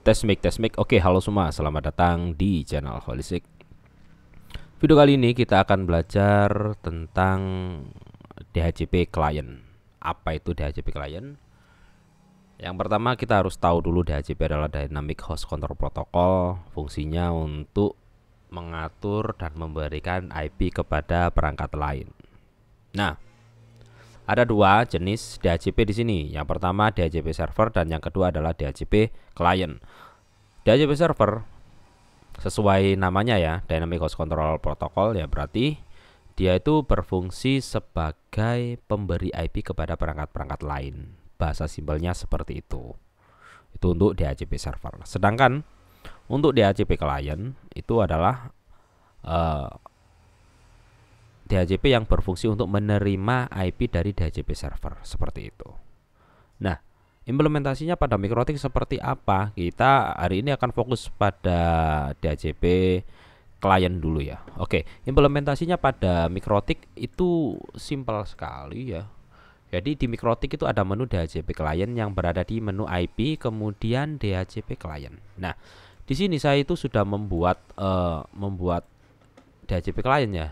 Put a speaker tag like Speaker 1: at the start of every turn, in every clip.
Speaker 1: Tes mic, tes mic. Oke, halo semua, selamat datang di channel Holistic. Video kali ini kita akan belajar tentang DHCP client. Apa itu DHCP client? Yang pertama kita harus tahu dulu DHCP adalah Dynamic Host Control Protocol. Fungsinya untuk mengatur dan memberikan IP kepada perangkat lain. Nah, ada dua jenis DHCP di sini. Yang pertama DHCP server dan yang kedua adalah DHCP client. DHCP server sesuai namanya ya, Dynamic Host Control Protocol, ya berarti dia itu berfungsi sebagai pemberi IP kepada perangkat-perangkat lain. Bahasa simpelnya seperti itu. Itu untuk DHCP server. Sedangkan untuk DHCP client itu adalah DHCP yang berfungsi untuk menerima IP dari DHCP server, seperti itu. Nah, implementasinya pada MikroTik seperti apa? Kita hari ini akan fokus pada DHCP client dulu ya. Oke, implementasinya pada MikroTik itu simpel sekali ya. Jadi di MikroTik itu ada menu DHCP client yang berada di menu IP, kemudian DHCP client. Nah, di sini saya itu sudah membuat DHCP client ya.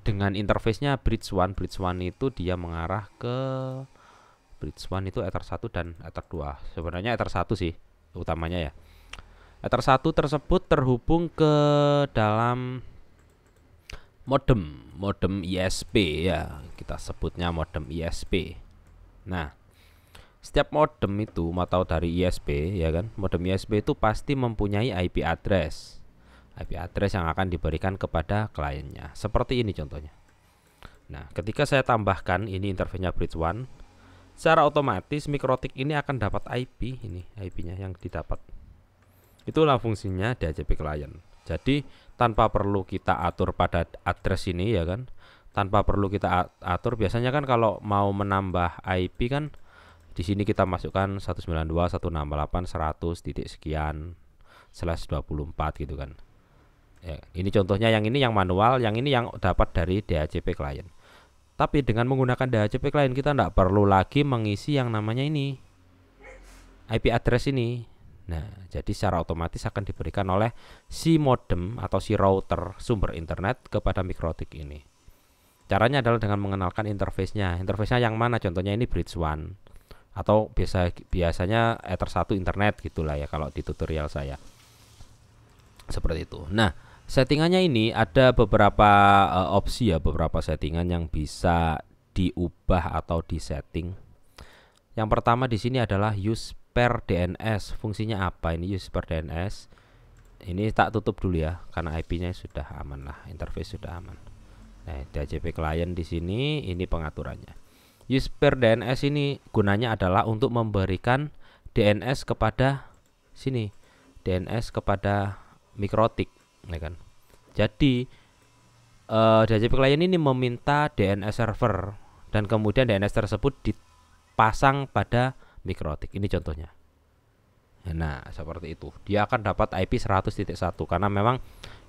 Speaker 1: Dengan interface-nya bridge 1. Bridge 1 itu dia mengarah ke bridge 1 itu Ether 1 dan Ether 2. Sebenarnya Ether 1 sih utamanya ya. Ether 1 tersebut terhubung ke dalam modem ISP ya. Kita sebutnya modem ISP. Nah, setiap modem itu atau dari ISP ya kan, modem ISP itu pasti mempunyai IP address yang akan diberikan kepada kliennya. Seperti ini contohnya. Nah, ketika saya tambahkan ini interface-nya bridge 1, secara otomatis MikroTik ini akan dapat IP, ini IP-nya yang didapat. Itulah fungsinya DHCP client. Jadi, tanpa perlu kita atur pada address ini ya kan. Tanpa perlu kita atur, biasanya kan kalau mau menambah IP kan di sini kita masukkan 192.168.100 titik sekian /24 gitu kan. Ya, ini contohnya, yang ini yang manual, yang ini yang dapat dari DHCP client. Tapi dengan menggunakan DHCP client kita tidak perlu lagi mengisi yang namanya ini IP address ini. Nah, jadi secara otomatis akan diberikan oleh si modem atau si router sumber internet kepada MikroTik ini. Caranya adalah dengan mengenalkan interface-nya. Interface-nya yang mana? Contohnya ini bridge 1 atau biasanya Ether 1 internet gitulah ya kalau di tutorial saya. Seperti itu. Nah, settingannya ini ada beberapa opsi ya, beberapa settingan yang bisa diubah atau disetting. Yang pertama di sini adalah use per DNS. Fungsinya apa ini use per DNS? Ini tak tutup dulu ya, karena IP-nya sudah aman lah, interface sudah aman. Nah, DHCP client di sini ini pengaturannya. Use per DNS ini gunanya adalah untuk memberikan DNS kepada sini, DNS kepada MikroTik, ya kan. Jadi DHCP client ini meminta DNS server dan kemudian DNS tersebut dipasang pada MikroTik. Ini contohnya. Nah, seperti itu. Dia akan dapat IP 100.1 karena memang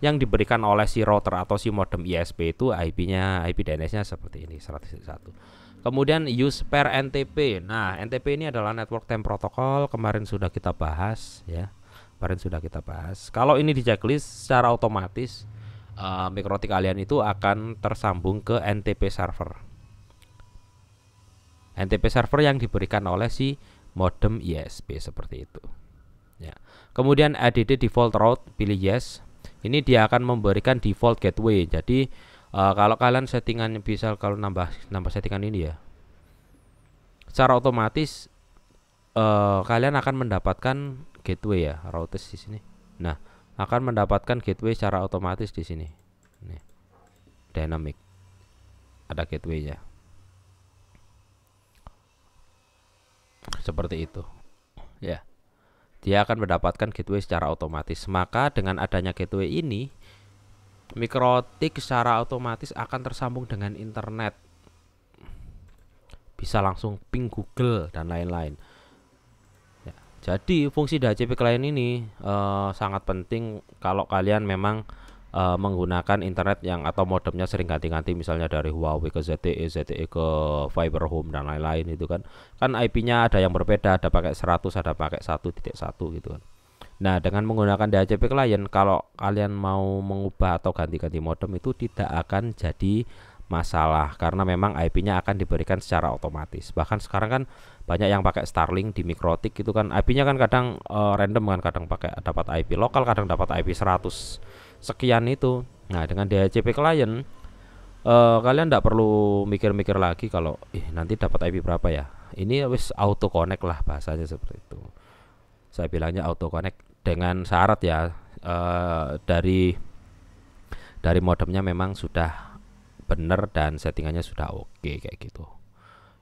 Speaker 1: yang diberikan oleh si router atau si modem ISP itu IP-nya, IP DNS-nya seperti ini 100.1. Kemudian use per NTP. Nah, NTP ini adalah Network Time Protocol, kemarin sudah kita bahas ya. Kalau ini di checklist secara otomatis MikroTik kalian itu akan tersambung ke NTP server. NTP server yang diberikan oleh si modem ISP seperti itu. Ya. Kemudian ADD default route, pilih yes. Ini dia akan memberikan default gateway. Jadi kalau kalian settingan bisa kalau nambah settingan ini ya, secara otomatis kalian akan mendapatkan gateway ya, routes di sini. Nah, akan mendapatkan gateway secara otomatis di sini. Nih, dynamic, ada gateway-nya. Seperti itu. Ya. Dia akan mendapatkan gateway secara otomatis. Maka dengan adanya gateway ini, MikroTik secara otomatis akan tersambung dengan internet. Bisa langsung ping Google dan lain-lain. Jadi fungsi DHCP client ini sangat penting kalau kalian memang menggunakan internet yang atau modemnya sering ganti-ganti, misalnya dari Huawei ke ZTE ke Fiber Home dan lain-lain itu kan IP-nya ada yang berbeda, ada pakai 100, ada pakai 1.1 gitu kan. Nah, dengan menggunakan DHCP client, kalau kalian mau mengubah atau ganti-ganti modem itu tidak akan jadi masalah karena memang IP-nya akan diberikan secara otomatis. Bahkan sekarang kan banyak yang pakai Starlink di Mikrotik itu kan IP-nya kan kadang random kan, kadang pakai dapat IP lokal, kadang dapat IP 100 sekian itu. Nah, dengan DHCP client kalian tidak perlu mikir-mikir lagi kalau nanti dapat IP berapa ya. Ini wis auto connect lah bahasanya seperti itu. Saya bilangnya auto connect dengan syarat ya dari modemnya memang sudah benar dan settingannya sudah oke kayak gitu.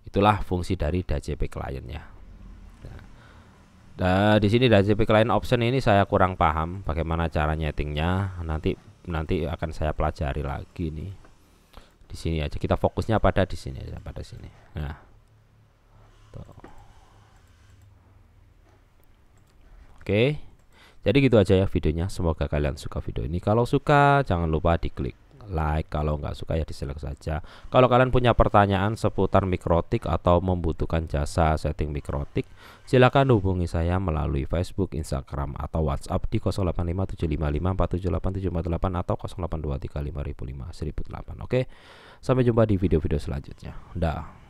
Speaker 1: Itulah fungsi dari DHCP clientnya. Nah, di sini DHCP client option ini saya kurang paham bagaimana cara nyetingnya. Nanti akan saya pelajari lagi nih. Di sini aja kita fokusnya pada di sini aja, pada sini. Nah, tuh. Oke. Jadi gitu aja ya videonya. Semoga kalian suka video ini. Kalau suka jangan lupa diklik like. Kalau nggak suka ya dislike saja. Kalau kalian punya pertanyaan seputar Mikrotik atau membutuhkan jasa setting Mikrotik, silakan hubungi saya melalui Facebook, Instagram atau WhatsApp di 085755478748 atau 0823505008. Oke. Sampai jumpa di video-video selanjutnya. Dah.